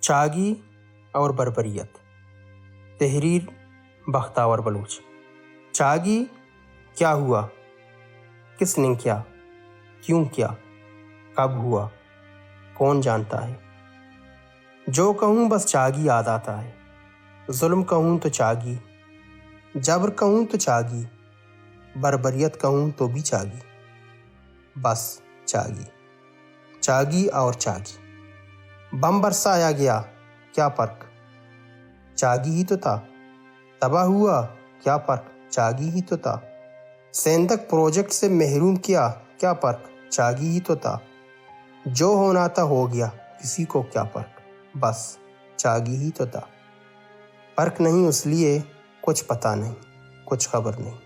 چاگی اور بربریت، تحریر بختیار بلوچ۔ چاگی کیا ہوا، کس نے کیا، کیوں کیا، کب ہوا، کون جانتا ہے؟ جو کہوں بس چاگی یاد آتا ہے، ظلم کہوں تو چاگی، جبر کہوں تو چاگی، بربریت کہوں تو بھی چاگی، بس چاگی، چاگی اور چاگی۔ بم برسایا گیا، کیا فرق، چاگی ہی تو تھا۔ تباہ ہوا، کیا فرق، چاگی ہی تو تھا۔ سیندک پروجیکٹ سے محروم کیا، کیا فرق، چاگی ہی تو تھا۔ جو ہونا تھا ہو گیا، کسی کو کیا فرق، بس چاگی ہی تو تھا۔ فرق نہیں اس لیے کچھ پتہ نہیں، کچھ خبر نہیں۔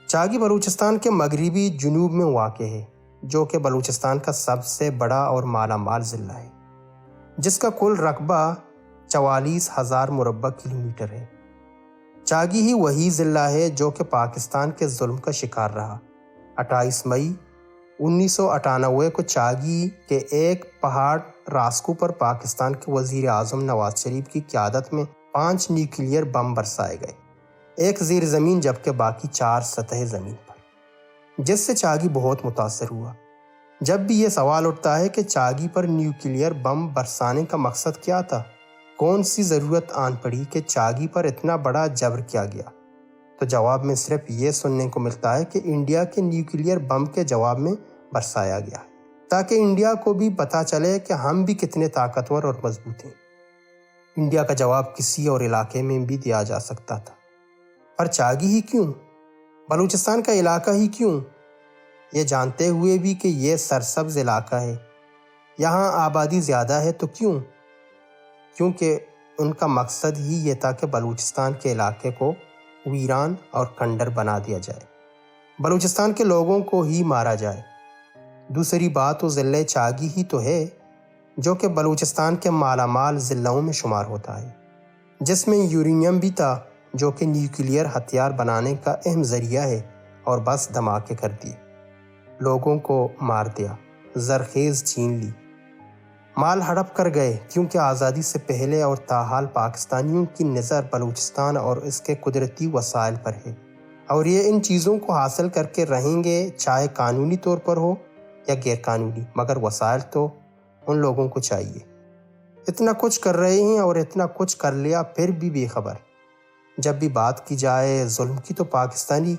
چاگی بلوچستان کے مغربی جنوب میں واقع ہے، جو کہ بلوچستان کا سب سے بڑا اور مالا مال ضلع ہے، جس کا کل رقبہ 44,000 مربع کلومیٹر ہے۔ چاگی ہی وہی ضلع ہے جو کہ پاکستان کے ظلم کا شکار رہا۔ 28 مئی 1998 کو چاگی کے ایک پہاڑ راسکو پر پاکستان کے وزیر اعظم نواز شریف کی قیادت میں 5 نیوکلیئر بم برسائے گئے، ایک زیر زمین جبکہ باقی 4 سطح زمین پر، جس سے چاگی بہت متاثر ہوا۔ جب بھی یہ سوال اٹھتا ہے کہ چاگی پر نیوکلیئر بم برسانے کا مقصد کیا تھا، کون سی ضرورت آن پڑی کہ چاگی پر اتنا بڑا جبر کیا گیا، تو جواب میں صرف یہ سننے کو ملتا ہے کہ انڈیا کے نیوکلیئر بم کے جواب میں برسایا گیا ہے، تاکہ انڈیا کو بھی پتہ چلے کہ ہم بھی کتنے طاقتور اور مضبوط ہیں۔ انڈیا کا جواب کسی اور علاقے میں بھی دیا جا سکتا تھا، پر چاگی ہی کیوں، بلوچستان کا علاقہ ہی کیوں، یہ جانتے ہوئے بھی کہ یہ سرسبز علاقہ ہے، یہاں آبادی زیادہ ہے، تو کیوں؟ کیونکہ ان کا مقصد ہی یہ تھا کہ بلوچستان کے علاقے کو ویران اور کھنڈر بنا دیا جائے، بلوچستان کے لوگوں کو ہی مارا جائے۔ دوسری بات وہ ضلع چاگی ہی تو ہے جو کہ بلوچستان کے مالا مال ضلعوں میں شمار ہوتا ہے، جس میں یورینیم بھی تھا جو کہ نیوکلیئر ہتھیار بنانے کا اہم ذریعہ ہے، اور بس دھماکے کر دیے، لوگوں کو مار دیا، زرخیز چھین لی، مال ہڑپ کر گئے، کیونکہ آزادی سے پہلے اور تاحال پاکستانیوں کی نظر بلوچستان اور اس کے قدرتی وسائل پر ہے، اور یہ ان چیزوں کو حاصل کر کے رہیں گے، چاہے قانونی طور پر ہو یا غیر قانونی، مگر وسائل تو ان لوگوں کو چاہیے۔ اتنا کچھ کر رہے ہیں اور اتنا کچھ کر لیا پھر بھی بے خبر۔ جب بھی بات کی جائے ظلم کی تو پاکستانی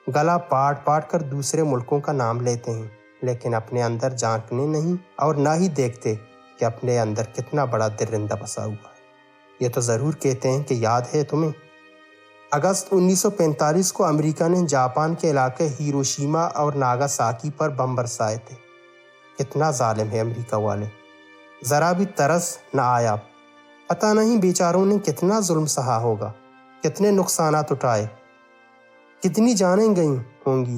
گلا پاٹ پاٹ کر دوسرے ملکوں کا نام لیتے ہیں، لیکن اپنے اندر جھانکنے نہیں اور نہ ہی دیکھتے کہ اپنے اندر کتنا بڑا درندہ بسا ہوا ہے۔ یہ تو ضرور کہتے ہیں کہ یاد ہے تمہیں، اگست 1945 کو امریکہ نے جاپان کے علاقے ہیروشیما اور ناگاساکی پر بم برسائے تھے۔ کتنا ظالم ہے امریکہ والے، ذرا بھی ترس نہ آیا۔ پتہ نہیں بیچاروں نے کتنا ظلم سہا ہوگا، کتنے نقصانات اٹھائے، کتنی جانیں گئی ہوں گی،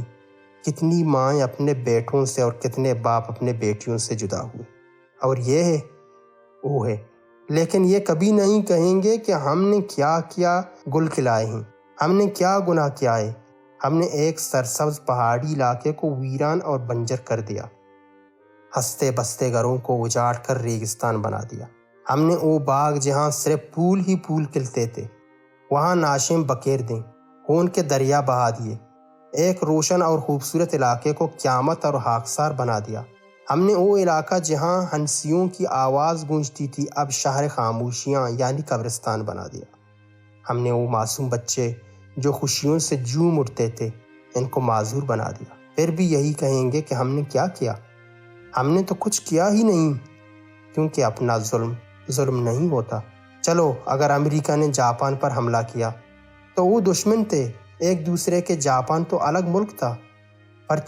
کتنی مائیں اپنے بیٹوں سے اور کتنے باپ اپنے بیٹیوں سے جدا ہوئے، اور یہ ہے وہ ہے، لیکن یہ کبھی نہیں کہیں گے کہ ہم نے کیا کیا گل کھلائے ہیں، ہم نے کیا گناہ کیا ہے، ہم نے ایک سرسبز پہاڑی علاقے کو ویران اور بنجر کر دیا، ہنستے بستے گھروں کو اجاڑ کر ریگستان بنا دیا، ہم نے وہ باغ جہاں صرف پھول ہی پھول کھلتے تھے وہاں ناشیم بکیر دیں، خون کے دریا بہا دیے، ایک روشن اور خوبصورت علاقے کو قیامت اور خاکسار بنا دیا۔ ہم نے وہ علاقہ جہاں ہنسیوں کی آواز گونجتی تھی اب شہر خاموشیاں یعنی قبرستان بنا دیا۔ ہم نے وہ معصوم بچے جو خوشیوں سے جھوم اٹھتے تھے ان کو معذور بنا دیا۔ پھر بھی یہی کہیں گے کہ ہم نے کیا کیا، ہم نے تو کچھ کیا ہی نہیں، کیونکہ اپنا ظلم نہیں ہوتا۔ چلو اگر امریکہ نے جاپان پر حملہ کیا تو وہ دشمن تھے ایک دوسرے کے، جاپان تو الگ ملک تھا، پر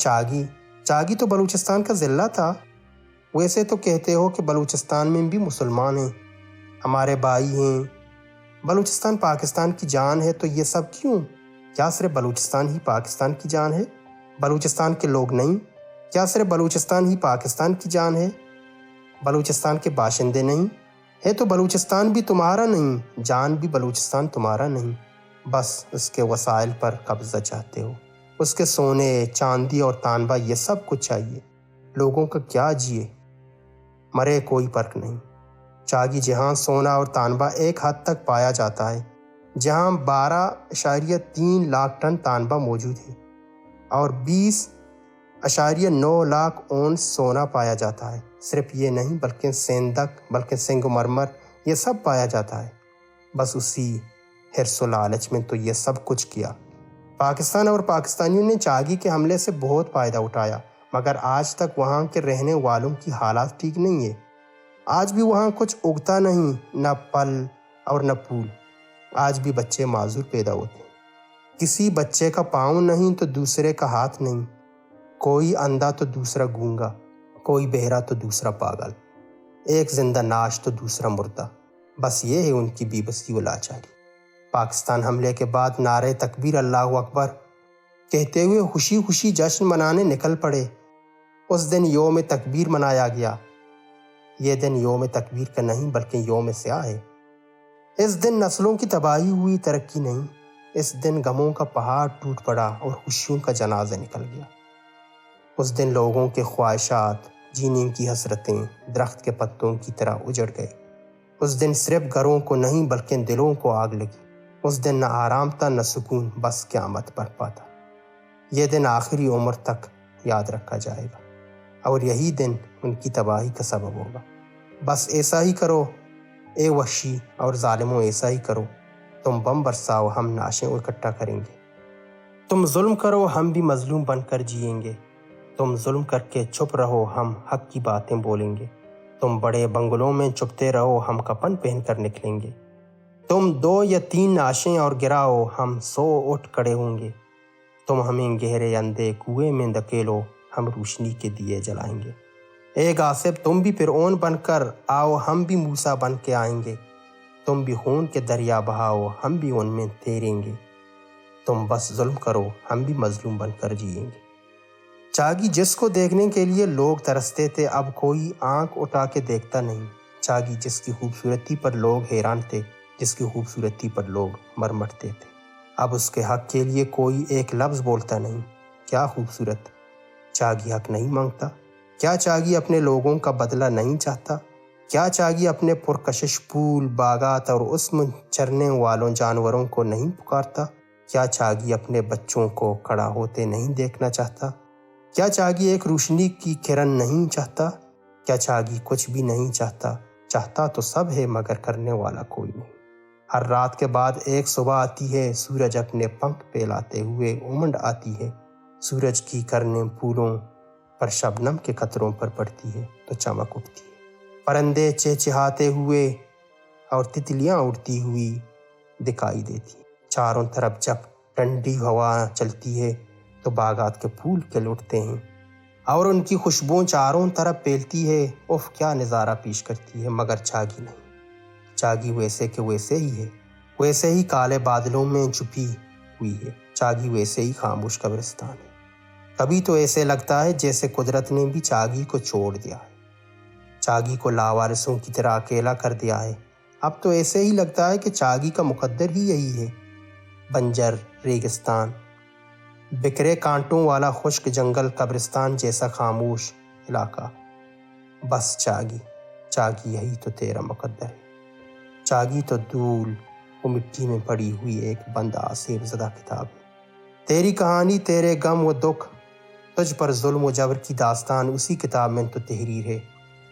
چاگی تو بلوچستان کا ضلع تھا۔ ویسے تو کہتے ہو کہ بلوچستان میں بھی مسلمان ہیں، ہمارے بھائی ہیں، بلوچستان پاکستان کی جان ہے، تو یہ سب کیوں؟ کیا صرف بلوچستان ہی پاکستان کی جان ہے، بلوچستان کے لوگ نہیں؟ کیا صرف بلوچستان ہی پاکستان کی جان ہے، بلوچستان کے باشندے نہیں؟ ہے تو بلوچستان بھی تمہارا نہیں، جان بھی بلوچستان تمہارا نہیں، بس اس کے وسائل پر قبضہ چاہتے ہو، اس کے سونے چاندی اور تانبا یہ سب کچھ چاہیے۔ لوگوں کا کیا جیے مرے کوئی فرق نہیں۔ چاگی جہاں سونا اور تانبا ایک حد تک پایا جاتا ہے، جہاں 12.3 لاکھ ٹن تانبا موجود ہے اور 20.9 لاکھ اونس سونا پایا جاتا ہے۔ صرف یہ نہیں بلکہ سیندک، بلکہ سنگ مرمر، یہ سب پایا جاتا ہے۔ بس اسی حرص و لالچ میں تو یہ سب کچھ کیا۔ پاکستان اور پاکستانیوں نے چاگی کے حملے سے بہت فائدہ اٹھایا، مگر آج تک وہاں کے رہنے والوں کی حالات ٹھیک نہیں ہے۔ آج بھی وہاں کچھ اگتا نہیں، نہ پھل اور نہ پھول۔ آج بھی بچے معذور پیدا ہوتے ہیں۔ کسی بچے کا پاؤں نہیں تو دوسرے کا ہاتھ نہیں، کوئی اندھا تو دوسرا گونگا، کوئی بہرا تو دوسرا پاگل، ایک زندہ ناش تو دوسرا مردہ۔ بس یہ ہے ان کی بے بسی و لاچاری۔ پاکستان حملے کے بعد نعرہ تکبیر اللہ اکبر کہتے ہوئے خوشی خوشی جشن منانے نکل پڑے۔ اس دن یوم تکبیر منایا گیا۔ یہ دن یوم تکبیر کا نہیں بلکہ یوم سیاہ ہے۔ اس دن نسلوں کی تباہی ہوئی، ترقی نہیں۔ اس دن غموں کا پہاڑ ٹوٹ پڑا اور خوشیوں کا جنازہ نکل گیا۔ اس دن لوگوں کے خواہشات، جینے کی حسرتیں درخت کے پتوں کی طرح اجڑ گئے۔ اس دن صرف گھروں کو نہیں بلکہ دلوں کو آگ لگی۔ اس دن نہ آرام تھا نہ سکون، بس قیامت برپا تھا۔ یہ دن آخری عمر تک یاد رکھا جائے گا اور یہی دن ان کی تباہی کا سبب ہوگا۔ بس ایسا ہی کرو اے وحشی اور ظالموں، ایسا ہی کرو۔ تم بم برساؤ، ہم نعشیں اکٹھا کریں گے۔ تم ظلم کرو، ہم بھی مظلوم بن کر جئیں گے۔ تم ظلم کر کے چپ رہو، ہم حق کی باتیں بولیں گے۔ تم بڑے بنگلوں میں چھپتے رہو، ہم کفن پہن کر نکلیں گے۔ تم 2 یا 3 نعشیں اور گراؤ، ہم 100 اٹھ کھڑے ہوں گے۔ تم ہمیں گہرے اندھے کنویں میں دھکیلو، ہم روشنی کے دیے جلائیں گے۔ اے غاصب، تم بھی فرعون بن کر آؤ، ہم بھی موسیٰ بن کے آئیں گے۔ تم بھی خون کے دریا بہاؤ، ہم بھی ان میں تیریں گے۔ تم بس ظلم کرو، ہم بھی مظلوم بن کر جئیں گے۔ چاگی جس کو دیکھنے کے لیے لوگ ترستے تھے، اب کوئی آنکھ اٹھا کے دیکھتا نہیں۔ چاگی جس کی خوبصورتی پر لوگ حیران تھے، جس کی خوبصورتی پر لوگ مرمٹتے تھے، اب اس کے حق کے لیے کوئی ایک لفظ بولتا نہیں۔ کیا خوبصورت! چاگی حق نہیں مانگتا؟ کیا چاگی اپنے لوگوں کا بدلہ نہیں چاہتا؟ کیا چاگی اپنے پرکشش پھول، باغات اور اس میں چرنے والوں جانوروں کو نہیں پکارتا؟ کیا چاگی اپنے بچوں کو کھڑا ہوتے نہیں دیکھنا چاہتا؟ کیا چاگی ایک روشنی کی کرن نہیں چاہتا؟ کیا چاگی کچھ بھی نہیں چاہتا؟ چاہتا تو سب ہے مگر کرنے والا کوئی نہیں۔ ہر رات کے بعد ایک صبح آتی ہے، سورج اپنے پنکھ پھیلاتے ہوئے امنڈ آتی ہے۔ سورج کی کرنیں پھولوں پر شبنم کے قطروں پر پڑتی ہے تو چمک اٹھتی ہے۔ پرندے چہچہاتے ہوئے اور تتلیاں اڑتی ہوئی دکھائی دیتی ہیں۔ چاروں طرف جب ٹھنڈی ہوا چلتی ہے تو باغات کے پھول کھل اٹھتے ہیں اور ان کی خوشبو چاروں طرف پھیلتی ہے۔ اف، کیا نظارہ پیش کرتی ہے! مگر چاگی نہیں۔ چاگی ویسے کہ ویسے ہی ہے، ویسے ہی کالے بادلوں میں چھپی ہوئی ہے۔ چاگی ویسے ہی خاموش قبرستان ہے۔ کبھی تو ایسے لگتا ہے جیسے قدرت نے بھی چاگی کو چھوڑ دیا ہے، چاگی کو لاوارثوں کی طرح اکیلا کر دیا ہے۔ اب تو ایسے ہی لگتا ہے کہ چاگی کا مقدر ہی یہی ہے، بنجر ریگستان، بکھرے کانٹوں والا خشک جنگل، قبرستان جیسا خاموش علاقہ۔ بس چاگی یہی تو تیرا مقدر ہے۔ چاگی تو دھول و مٹی میں پڑی ہوئی ایک بند آسیب زدہ کتاب ہے۔ تیری کہانی، تیرے غم و دکھ، تجھ پر ظلم و جبر کی داستان، اسی کتاب میں تو تحریر ہے۔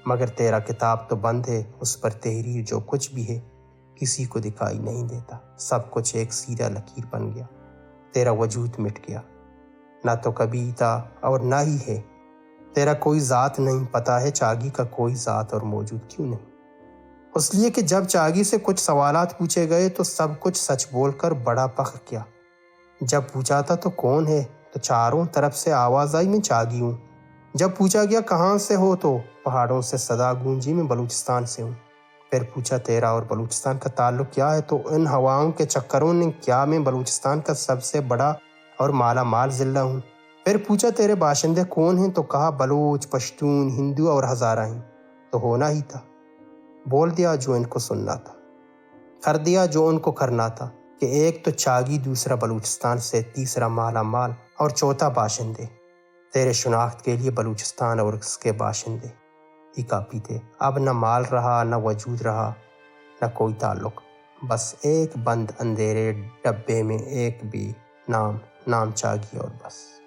مگر تیرا کتاب تو بند ہے، اس پر تحریر جو کچھ بھی ہے کسی کو دکھائی نہیں دیتا۔ سب کچھ ایک سیدھا لکیر بن گیا، تیرا وجود مٹ گیا۔ نہ تو کبھی تھا اور نہ ہی ہے، تیرا کوئی ذات نہیں۔ پتہ ہے چاگی کا کوئی ذات اور موجود کیوں نہیں؟ اس لیے کہ جب چاگی سے کچھ سوالات پوچھے گئے تو سب کچھ سچ بول کر بڑا فخر کیا۔ جب پوچھا تھا تو کون ہے، تو چاروں طرف سے آواز آئی، میں چاگی ہوں۔ جب پوچھا گیا کہاں سے ہو، تو پہاڑوں سے صدا گونجی، میں بلوچستان سے ہوں۔ پھر پوچھا تیرا اور بلوچستان کا تعلق کیا ہے، تو ان ہواؤں کے چکروں نے کیا میں بلوچستان کا سب سے بڑا اور مالا مال ضلع ہوں۔ پھر پوچھا تیرے باشندے کون ہیں، تو کہا بلوچ، پشتون، ہندو اور ہزارہ ہیں۔ تو ہونا ہی تھا، بول دیا جو ان کو سننا تھا، کر دیا جو ان کو کرنا تھا، کہ ایک تو چاگی، دوسرا بلوچستان سے، تیسرا مالا مال اور چوتھا باشندے۔ تیرے شناخت کے لیے بلوچستان اور اس کے باشندے۔ ہی کافی تھے۔ اب نہ مال رہا، نہ وجود رہا، نہ کوئی تعلق، بس ایک بند اندھیرے ڈبے میں ایک بھی نام چاگی اور بس۔